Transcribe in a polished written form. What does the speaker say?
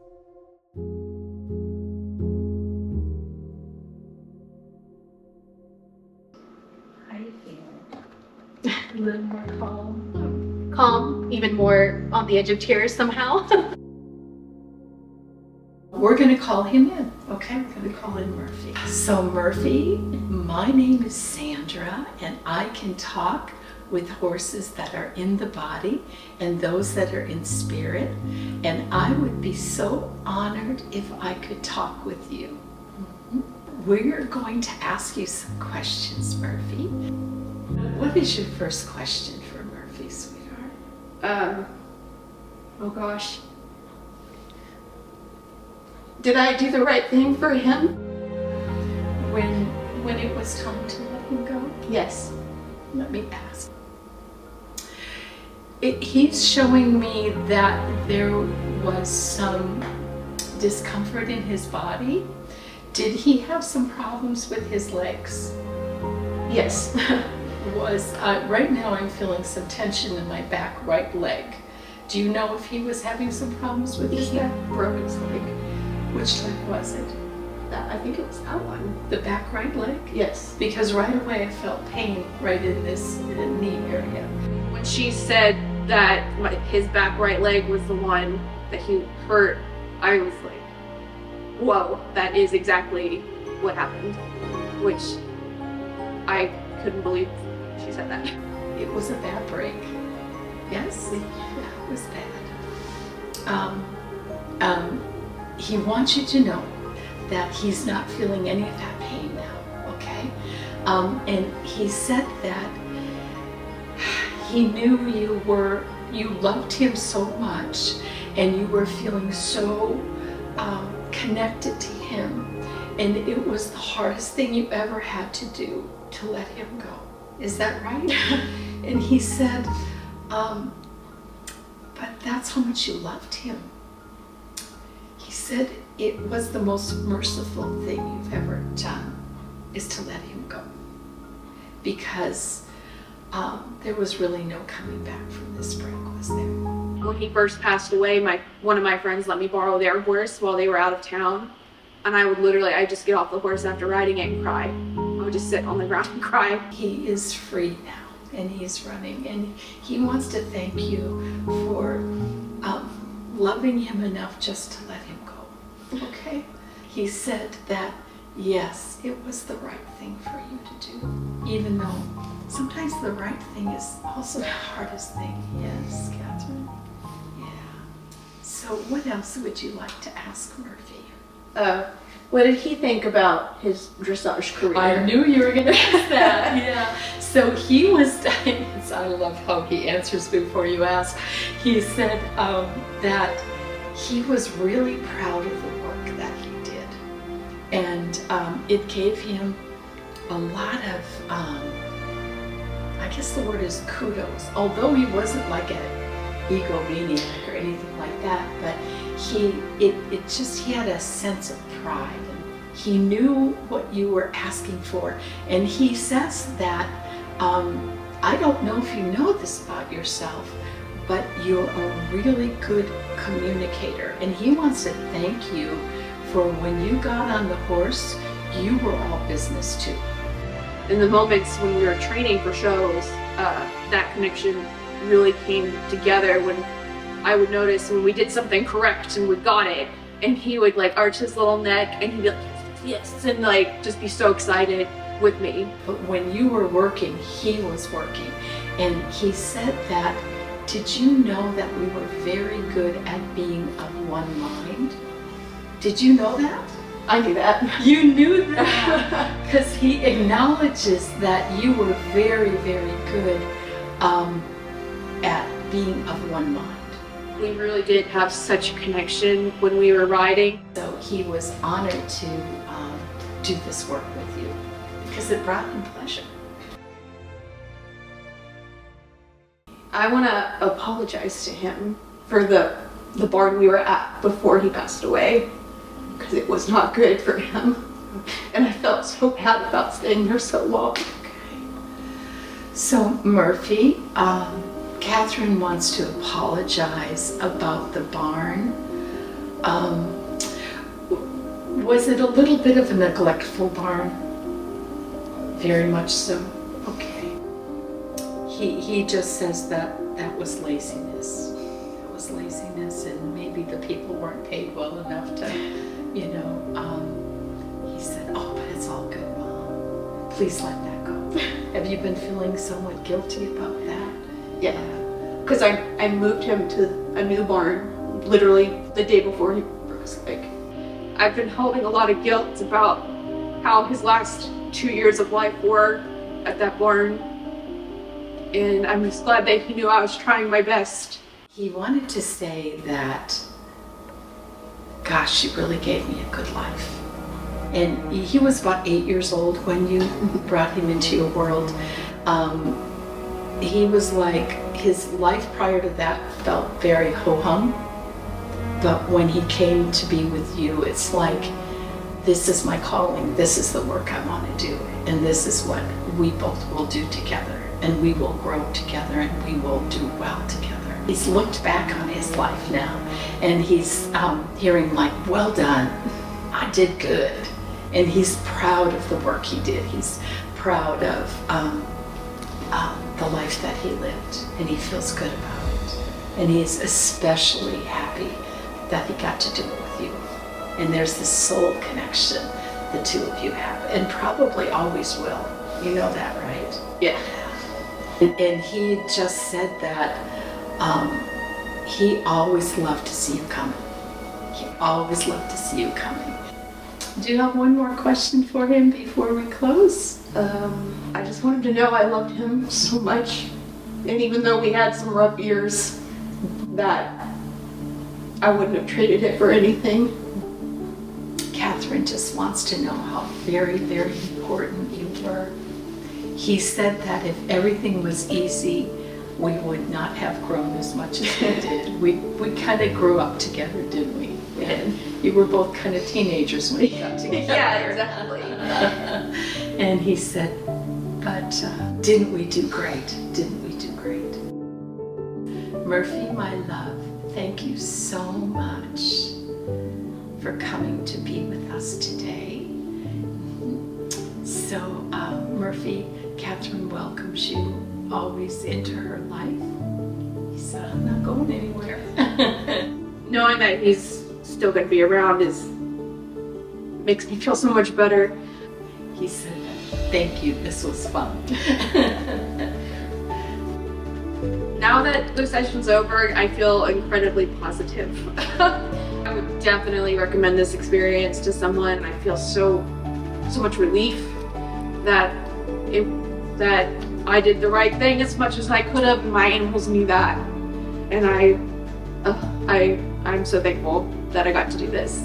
How do you feel? A little more calm? Calm, even more on the edge of tears somehow. We're going to call him in, okay? We're going to call in Murphy. So Murphy, my name is Sandra, and I can talk with horses that are in the body and those that are in spirit, and I would be so honored if I could talk with you. We're going to ask you some questions, Murphy. What is your first question for Murphy, sweetheart? Oh gosh. Did I do the right thing for him? When it was time to let him go? Yes. Let me ask. He's showing me that there was some discomfort in his body. Did he have some problems with his legs? Yes. Right now I'm feeling some tension in my back right leg. Do you know if he was having some problems with his He leg? broke his leg. Which leg was it? I think it was that one. The back right leg? Yes. Because right away I felt pain right in this knee area. When she said that his back right leg was the one that he hurt, I was like, whoa, that is exactly what happened. Which I couldn't believe she said that. It was a bad break. Yes? It was bad. He wants you to know that he's not feeling any of that pain now, okay? And he said that he knew you loved him so much and you were feeling so connected to him, and it was the hardest thing you ever had to do to let him go. Is that right? And he said, but that's how much you loved him. He said it was the most merciful thing you've ever done, is to let him go. Because there was really no coming back from this break, was there? When he first passed away, one of my friends let me borrow their horse while they were out of town. And I'd just get off the horse after riding it and cry. I would just sit on the ground and cry. He is free now, and he's running, and he wants to thank you for loving him enough just to let him go, okay? He said that, yes, it was the right thing for you to do, even though sometimes the right thing is also the hardest thing. Yes, KATHRYN? Yeah. So what else would you like to ask Murphy? What did he think about his dressage career? I knew you were going to ask that. Yeah. So he was, I love how he answers before you ask. He said that he was really proud of the work that he did. And it gave him a lot of, I guess the word is kudos. Although he wasn't like an egomaniac or anything like that, but he had a sense of pride. And he knew what you were asking for. And he says that, I don't know if you know this about yourself, but you're a really good communicator. And he wants to thank you for when you got on the horse, you were all business too. In the moments when we were training for shows, that connection really came together when I would notice when we did something correct and we got it, and he would like arch his little neck and he'd be like, yes, and like just be so excited with me. But when you were working, he was working. And he said that, did you know that we were very good at being of one mind? Did you know that? I knew that. You knew that because he acknowledges that you were very, very good at being of one mind. We really did have such a connection when we were riding. So he was honored to do this work with you because it brought him pleasure. I want to apologize to him for the barn we were at before he passed away, because it was not good for him. And I felt so bad about staying there so long. Okay. So Murphy, KATHRYN wants to apologize about the barn. Was it a little bit of a neglectful barn? Very much so. Okay. He just says that was laziness. That was laziness, and maybe the people weren't paid well enough to, he said, "Oh, but it's all good, Mom. Please let that go." Have you been feeling somewhat guilty about that? Yeah. Because I moved him to a new barn literally the day before he broke his leg. I've been holding a lot of guilt about how his last 2 years of life were at that barn. And I'm just glad that he knew I was trying my best. He wanted to say that, gosh, you really gave me a good life. And he was about 8 years old when you brought him into your world. He was like, his life prior to that felt very ho-hum. But when he came to be with you, it's like, this is my calling, this is the work I want to do, and this is what we both will do together, and we will grow together, and we will do well together. He's looked back on his life now, and he's hearing like, well done, I did good. And he's proud of the work he did. He's proud of the life that he lived, and he feels good about it. And he's especially happy that he got to do it with you. And there's this soul connection the two of you have, and probably always will. You know that, right? Yeah. And he just said that he always loved to see you coming. He always loved to see you coming. Do you have one more question for him before we close? I just wanted to know I loved him so much. And even though we had some rough years, that I wouldn't have traded it for anything. KATHRYN just wants to know how very, very important you were. He said that if everything was easy, we would not have grown as much as we did. We kind of grew up together, didn't we? And you were both kind of teenagers when you got together. Yeah, exactly. And he said, but didn't we do great? Didn't we do great? Murphy, my love, thank you so much for coming to be with us today. So, Murphy, KATHRYN welcomes you always into her life. He said, I'm not going anywhere. Knowing that he's still going to be around makes me feel so much better. He said, thank you, this was fun. Now that the session's over, I feel incredibly positive. I would definitely recommend this experience to someone. I feel so much relief that I did the right thing as much as I could have. My animals knew that, and I'm so thankful that I got to do this.